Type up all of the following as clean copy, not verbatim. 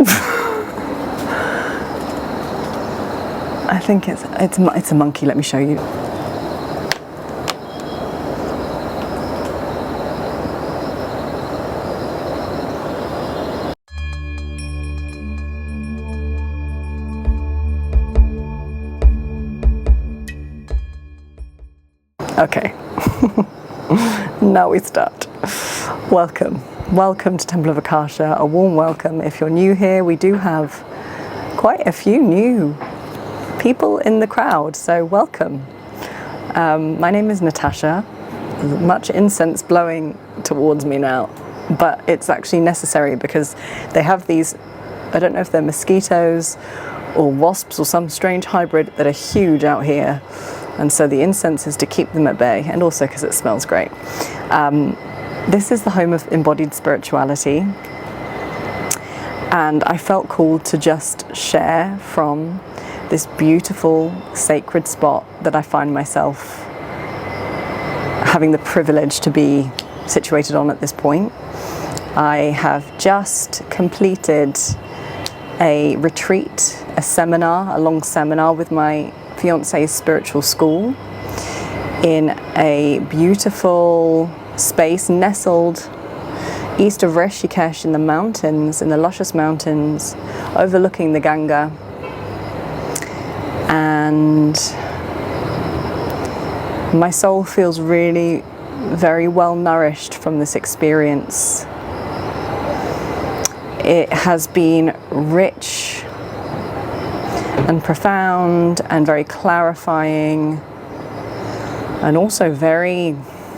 I think it's a monkey. Let me show you. Okay, now we start. Welcome to Temple of Akasha, a warm welcome. If you're new here, we do have quite a few new people in the crowd, so welcome. My name is Natasha. There's much incense blowing towards me now, but it's actually necessary because they have these, I don't know if they're mosquitoes or wasps or some strange hybrid that are huge out here. And so the incense is to keep them at bay, and also because it smells great. This is the home of embodied spirituality. And I felt called to just share from this beautiful sacred spot that I find myself having the privilege to be situated on at this point. I have just completed a retreat, a seminar, a long seminar with my fiance's spiritual school in a beautiful space nestled east of Rishikesh in the mountains, in the luscious mountains, overlooking the Ganga. And my soul feels really very well nourished from this experience. It has been rich and profound and very clarifying, and also very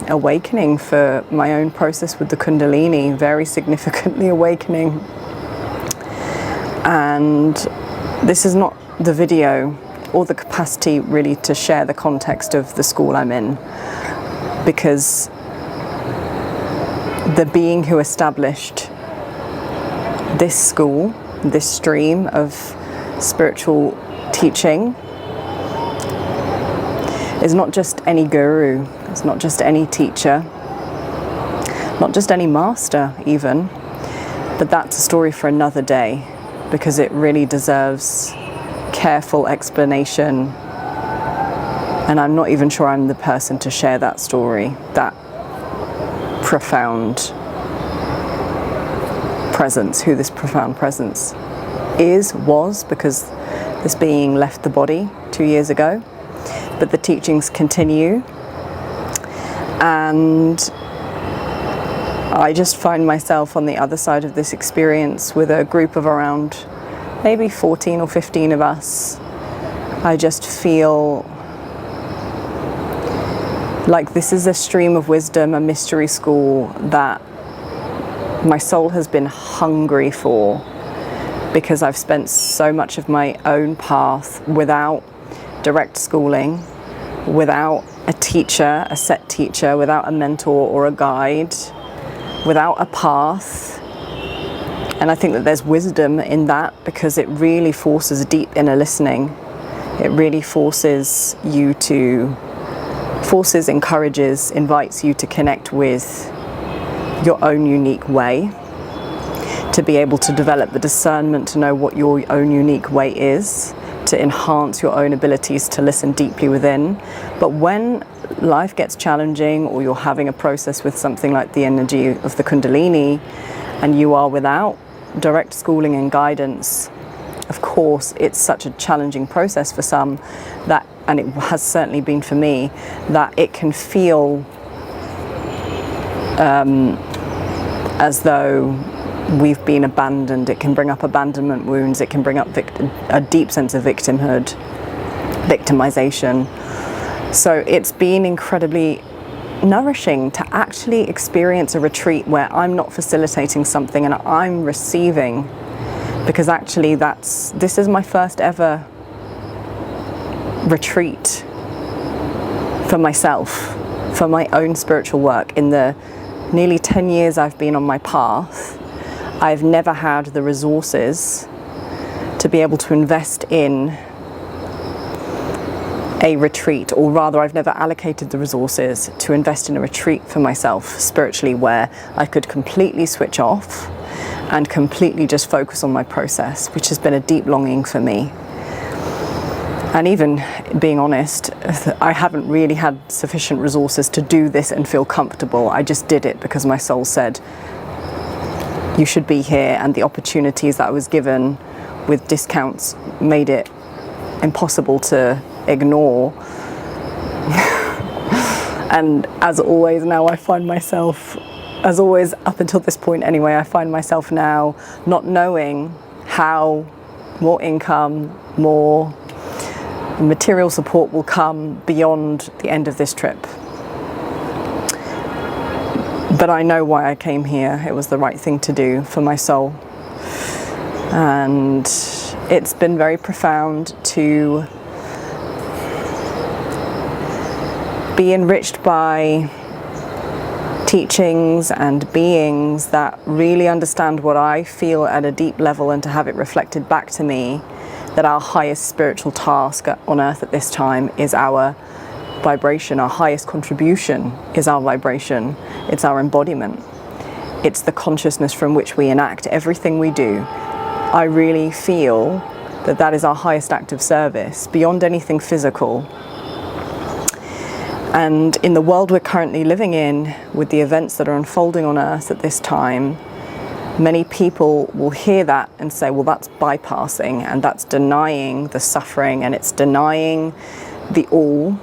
awakening for my own process with the Kundalini, very significantly awakening. And this is not the video or the capacity really to share the context of the school I'm in, because the being who established this school, this stream of spiritual teaching, is not just any guru, it's not just any teacher, not just any master even, but that's a story for another day, because it really deserves careful explanation, and I'm not even sure I'm the person to share that story, that profound presence, who this profound presence was, because this being left the body 2 years ago, but the teachings continue. And I just find myself on the other side of this experience with a group of around maybe 14 or 15 of us. I just feel like this is a stream of wisdom, a mystery school that my soul has been hungry for, because I've spent so much of my own path without direct schooling, without a teacher, a set teacher, without a mentor or a guide, without a path. And I think that there's wisdom in that, because it really forces deep inner listening. It really encourages, invites you to connect with your own unique way, to be able to develop the discernment to know what your own unique way is, to enhance your own abilities to listen deeply within. But when life gets challenging, or you're having a process with something like the energy of the Kundalini, and you are without direct schooling and guidance, of course it's such a challenging process for some, that, and it has certainly been for me, that it can feel as though we've been abandoned. It can bring up abandonment wounds, it can bring up a deep sense of victimhood, victimization. So it's been incredibly nourishing to actually experience a retreat where I'm not facilitating something and I'm receiving, because actually this is my first ever retreat for myself, for my own spiritual work. In the nearly 10 years I've been on my path, I've never had the resources to be able to invest in a retreat, or rather I've never allocated the resources to invest in a retreat for myself spiritually, where I could completely switch off and completely just focus on my process, which has been a deep longing for me. And even being honest, I haven't really had sufficient resources to do this and feel comfortable. I just did it because my soul said, you should be here, and the opportunities that I was given with discounts made it impossible to ignore. And as always now, I find myself, as always up until this point anyway, I find myself now not knowing how more income, more material support will come beyond the end of this trip. But I know why I came here. It was the right thing to do for my soul. And it's been very profound to be enriched by teachings and beings that really understand what I feel at a deep level, and to have it reflected back to me that our highest spiritual task on earth at this time is our vibration. Our highest contribution is our vibration. It's our embodiment. It's the consciousness from which we enact everything we do. I really feel that that is our highest act of service, beyond anything physical. And in the world we're currently living in, with the events that are unfolding on earth at this time, many people will hear that and say, well, that's bypassing, and that's denying the suffering, and it's denying the all.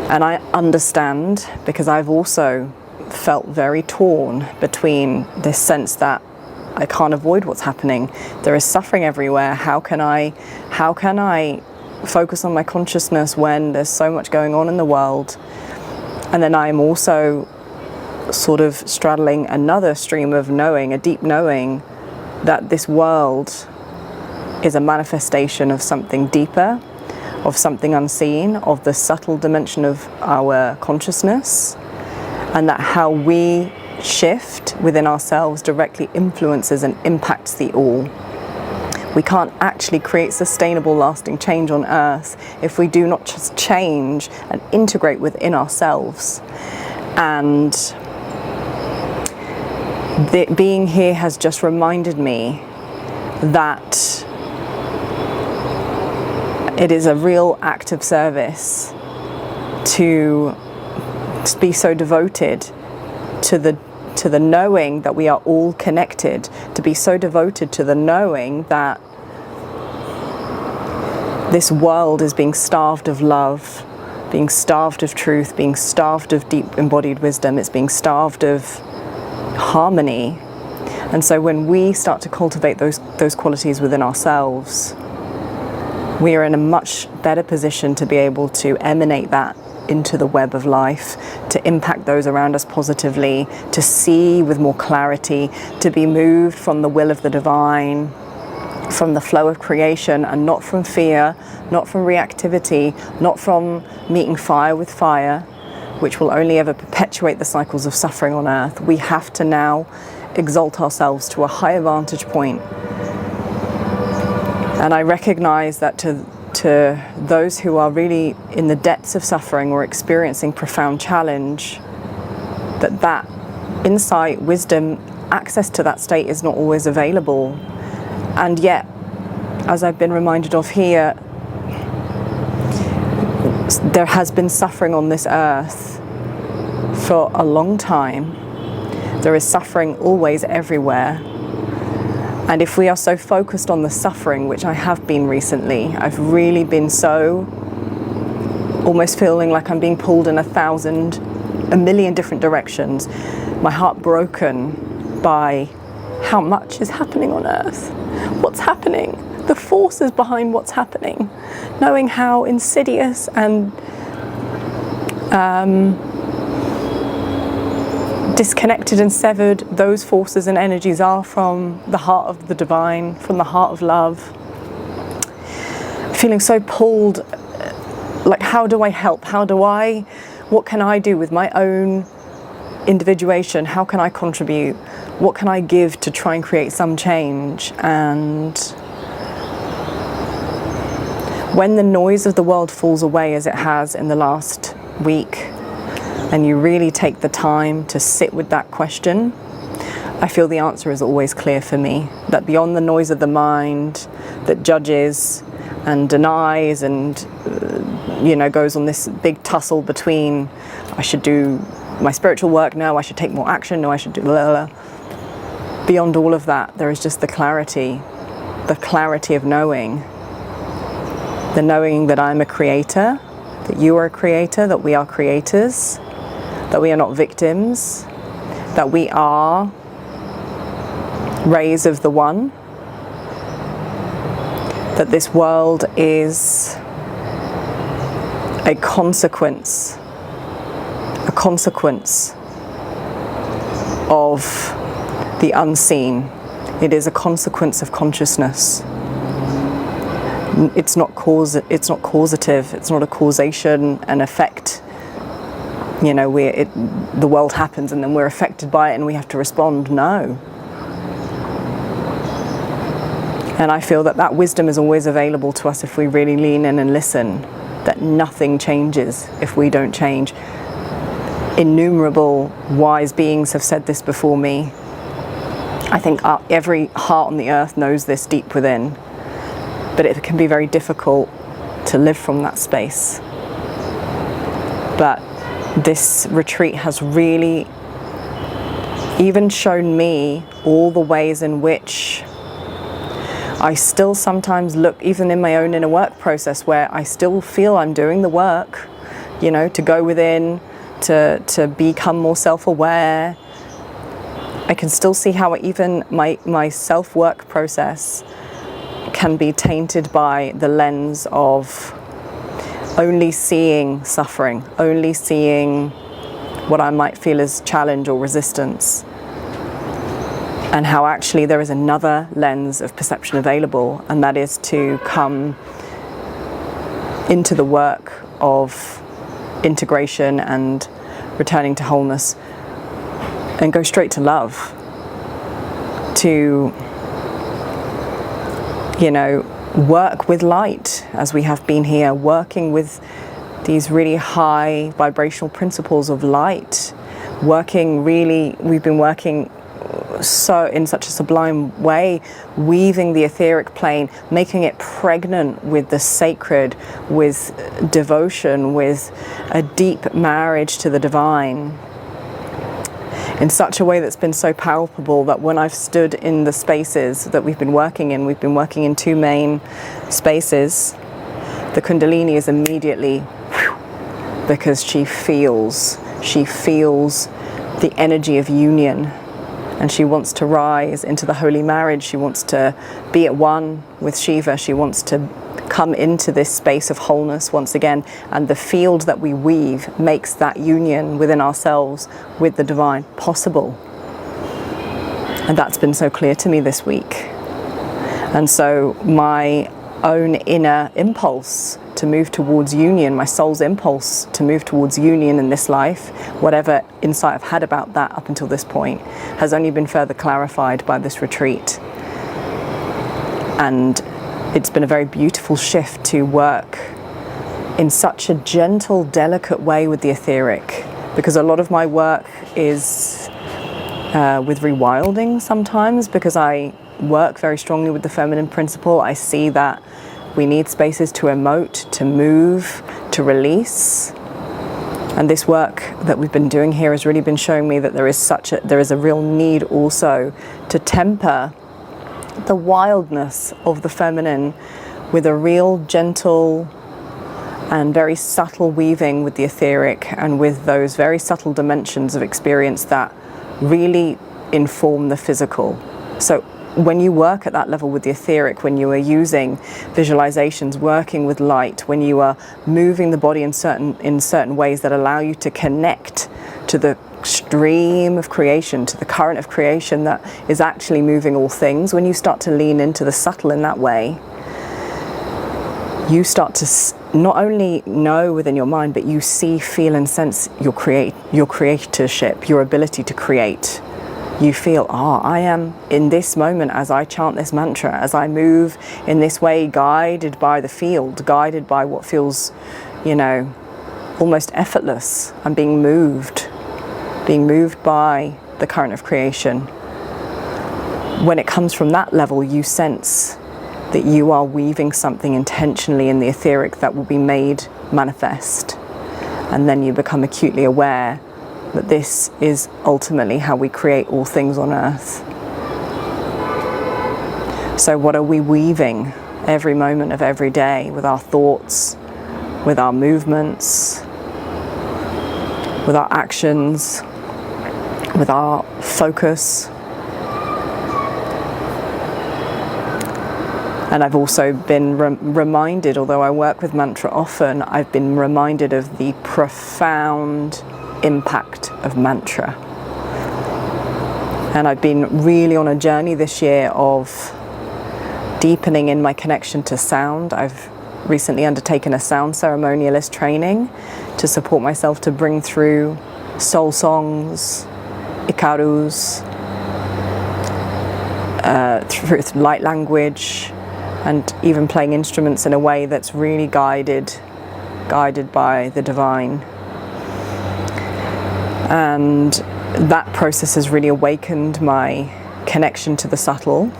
And I understand, because I've also felt very torn between this sense that I can't avoid what's happening. There is suffering everywhere. How can I focus on my consciousness when there's so much going on in the world? And then I'm also sort of straddling another stream of knowing, a deep knowing, that this world is a manifestation of something deeper, of something unseen, of the subtle dimension of our consciousness, and that how we shift within ourselves directly influences and impacts the all. We can't actually create sustainable, lasting change on earth if we do not just change and integrate within ourselves. And being here has just reminded me that it is a real act of service to be so devoted to the knowing that we are all connected, to be so devoted to the knowing that this world is being starved of love, being starved of truth, being starved of deep embodied wisdom. It's being starved of harmony. And so when we start to cultivate those qualities within ourselves, we are in a much better position to be able to emanate that into the web of life, to impact those around us positively, to see with more clarity, to be moved from the will of the divine, from the flow of creation, and not from fear, not from reactivity, not from meeting fire with fire, which will only ever perpetuate the cycles of suffering on earth. We have to now exalt ourselves to a higher vantage point. And I recognize that to those who are really in the depths of suffering or experiencing profound challenge, that insight, wisdom, access to that state is not always available. And yet, as I've been reminded of here, there has been suffering on this earth for a long time. There is suffering always everywhere. And if we are so focused on the suffering, which I have been recently, I've really been so almost feeling like I'm being pulled in a million different directions. My heart broken by how much is happening on earth. What's happening? The forces behind what's happening. Knowing how insidious and disconnected and severed those forces and energies are from the heart of the divine, from the heart of love. Feeling so pulled, like, how do I help? What can I do with my own individuation? How can I contribute? What can I give to try and create some change? And when the noise of the world falls away, as it has in the last week, and you really take the time to sit with that question I feel the answer is always clear for me, that beyond the noise of the mind that judges and denies and goes on this big tussle between, I should do my spiritual work, no, I should take more action, no, I should do blah, blah. Beyond all of that, there is just the clarity of knowing, the knowing that I'm a creator, that you are a creator, that we are creators, that we are not victims, that we are rays of the one, that this world is a consequence of the unseen. It is a consequence of consciousness. It's not causative. It's not a causation and effect. The world happens and then we're affected by it and we have to respond. No. And I feel that wisdom is always available to us if we really lean in and listen, that nothing changes if we don't change. Innumerable wise beings have said this before me. I think every heart on the earth knows this deep within, but it can be very difficult to live from that space. But this retreat has really even shown me all the ways in which I still sometimes look, even in my own inner work process, where I still feel I'm doing the work, to go within, to become more self-aware. I can still see how even my self-work process can be tainted by the lens of only seeing suffering, only seeing what I might feel as challenge or resistance. And how actually there is another lens of perception available, and that is to come into the work of integration and returning to wholeness and go straight to love, to work with light, as we have been here, working with these really high vibrational principles of light, we've been working so in such a sublime way, weaving the etheric plane, making it pregnant with the sacred, with devotion, with a deep marriage to the divine, in such a way that's been so palpable that when I've stood in the spaces that we've been working in two main spaces, the Kundalini is immediately, because she feels the energy of union, and she wants to rise into the holy marriage. She wants to be at one with Shiva. She wants to come into this space of wholeness once again, and the field that we weave makes that union within ourselves with the divine possible. And that's been so clear to me this week. And so my own inner impulse to move towards union, my soul's impulse to move towards union in this life, whatever insight I've had about that up until this point, has only been further clarified by this retreat. And it's been a very beautiful shift to work in such a gentle, delicate way with the etheric, because a lot of my work is with rewilding sometimes, because I work very strongly with the feminine principle. I see that we need spaces to emote, to move, to release. And this work that we've been doing here has really been showing me that there is a real need also to temper the wildness of the feminine with a real gentle and very subtle weaving with the etheric, and with those very subtle dimensions of experience that really inform the physical. So when you work at that level with the etheric, when you are using visualizations, working with light, when you are moving the body in certain ways that allow you to connect to the stream of creation, to the current of creation that is actually moving all things, when you start to lean into the subtle in that way, you start to not only know within your mind, but you see, feel and sense your creatorship, your ability to create. You feel, I am in this moment as I chant this mantra, as I move in this way, guided by the field, guided by what feels, almost effortless. I'm being moved by the current of creation. when it comes from that level, you sense that you are weaving something intentionally in the etheric that will be made manifest. And then you become acutely aware that this is ultimately how we create all things on earth. So what are we weaving every moment of every day with our thoughts, with our movements, with our actions, with our focus? And I've also been reminded, although I work with mantra often, I've been reminded of the profound impact of mantra. And I've been really on a journey this year of deepening in my connection to sound. I've recently undertaken a sound ceremonialist training to support myself to bring through soul songs, ikarus, through light language, and even playing instruments in a way that's really guided by the divine. And that process has really awakened my connection to the subtle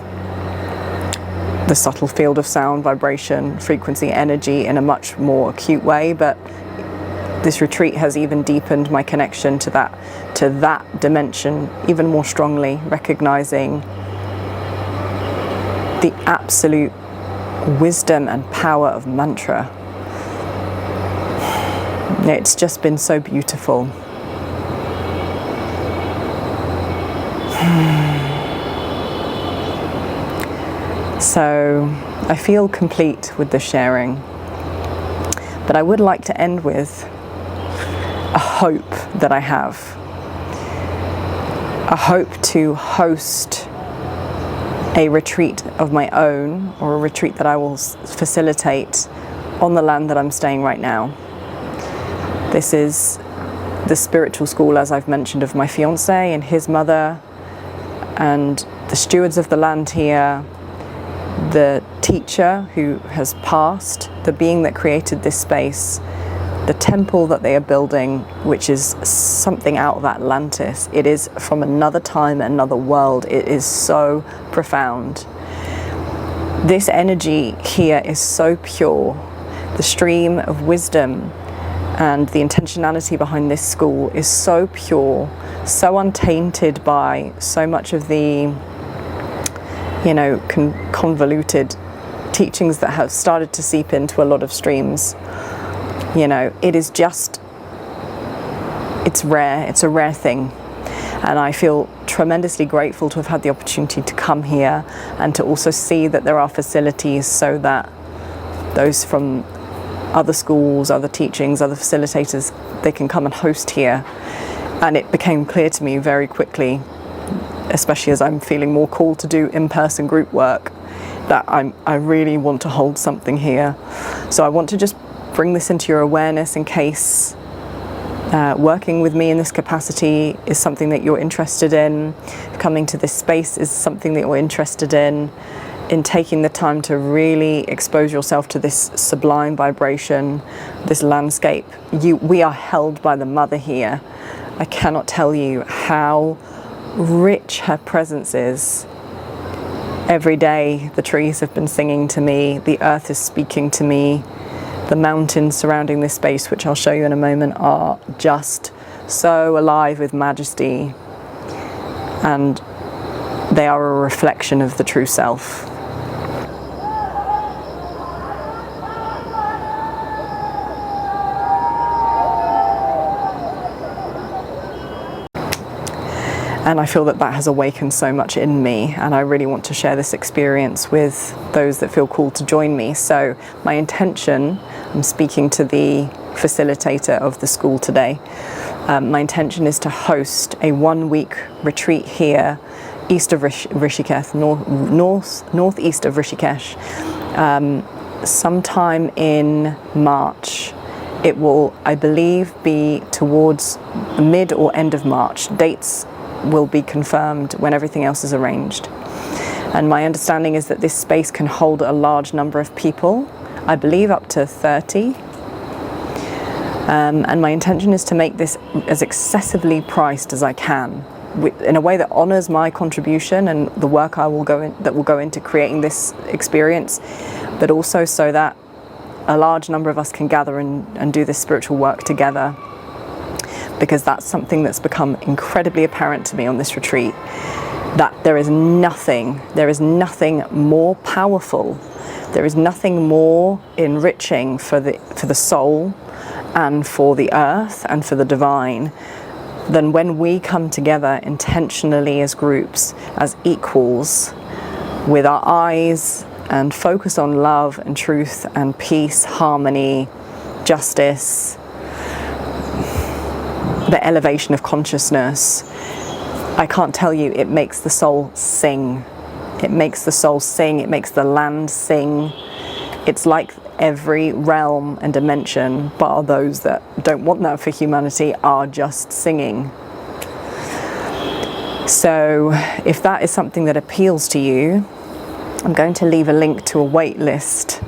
field of sound, vibration, frequency, energy in a much more acute way. But this retreat has even deepened my connection to that dimension even more strongly, recognizing the absolute wisdom and power of mantra. It's just been so beautiful. So I feel complete with the sharing, but I would like to end with a hope that I have. A hope to host a retreat of my own, or a retreat that I will facilitate on the land that I'm staying right now. This is the spiritual school, as I've mentioned, of my fiancé and his mother, and the stewards of the land here, the teacher who has passed, the being that created this space, the temple that they are building, which is something out of Atlantis. It is from another time, another world. It is so profound. This energy here is so pure. The stream of wisdom and the intentionality behind this school is so pure, so untainted by so much of the, convoluted teachings that have started to seep into a lot of streams. It is just, it's rare. It's a rare thing. And I feel tremendously grateful to have had the opportunity to come here and to also see that there are facilities so that those from other schools, other teachings, other facilitators, they can come and host here. And it became clear to me very quickly, especially as I'm feeling more called to do in-person group work, that I really want to hold something here. So I want to just bring this into your awareness in case working with me in this capacity is something that you're interested in, coming to this space is something that you're interested in taking the time to really expose yourself to this sublime vibration, this landscape. We are held by the mother here. I cannot tell you how rich her presence is. Every day the trees have been singing to me, the earth is speaking to me. The mountains surrounding this space, which I'll show you in a moment, are just so alive with majesty, and they are a reflection of the true self. And I feel that has awakened so much in me, and I really want to share this experience with those that feel called to join me. So my intention, I'm speaking to the facilitator of the school today, my intention is to host a 1-week retreat here east of Rishikesh, northeast of Rishikesh, sometime in March. It will, I believe, be towards mid or end of March. Dates will be confirmed when everything else is arranged. And my understanding is that this space can hold a large number of people, I believe up to 30. And my intention is to make this as excessively priced as I can, in a way that honors my contribution and the work that will go into creating this experience, but also so that a large number of us can gather and do this spiritual work together. Because that's something that's become incredibly apparent to me on this retreat, that there is nothing more powerful, there is nothing more enriching for the soul and for the earth and for the divine than when we come together intentionally as groups, as equals, with our eyes and focus on love and truth and peace, harmony, justice, the elevation of consciousness. I can't tell you, it makes the soul sing. It makes the soul sing, it makes the land sing. It's like every realm and dimension, bar those that don't want that for humanity, are just singing. So if that is something that appeals to you, I'm going to leave a link to a wait list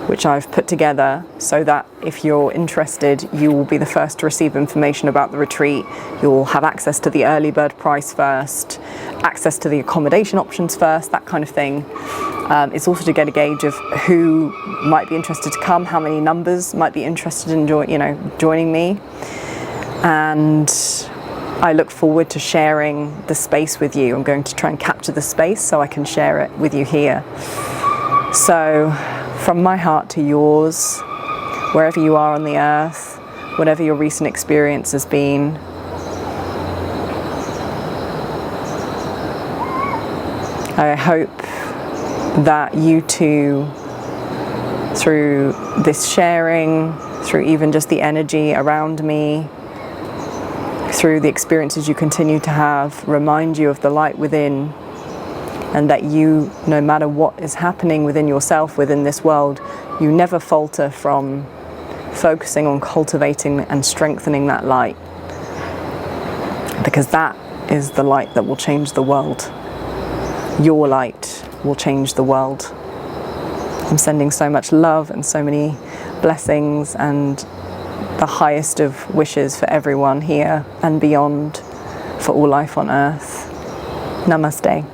which I've put together so that if you're interested, you will be the first to receive information about the retreat. You'll have access to the early bird price first, access to the accommodation options first, that kind of thing. It's also to get a gauge of who might be interested to come, how many numbers might be interested in joining me. And I look forward to sharing the space with you. I'm going to try and capture the space so I can share it with you here. So, from my heart to yours, wherever you are on the earth, whatever your recent experience has been, I hope that you too, through this sharing, through even just the energy around me, through the experiences you continue to have, remind you of the light within, and that you, no matter what is happening within yourself, within this world, you never falter from focusing on cultivating and strengthening that light. Because that is the light that will change the world. Your light will change the world. I'm sending so much love and so many blessings and the highest of wishes for everyone here and beyond, for all life on earth. Namaste.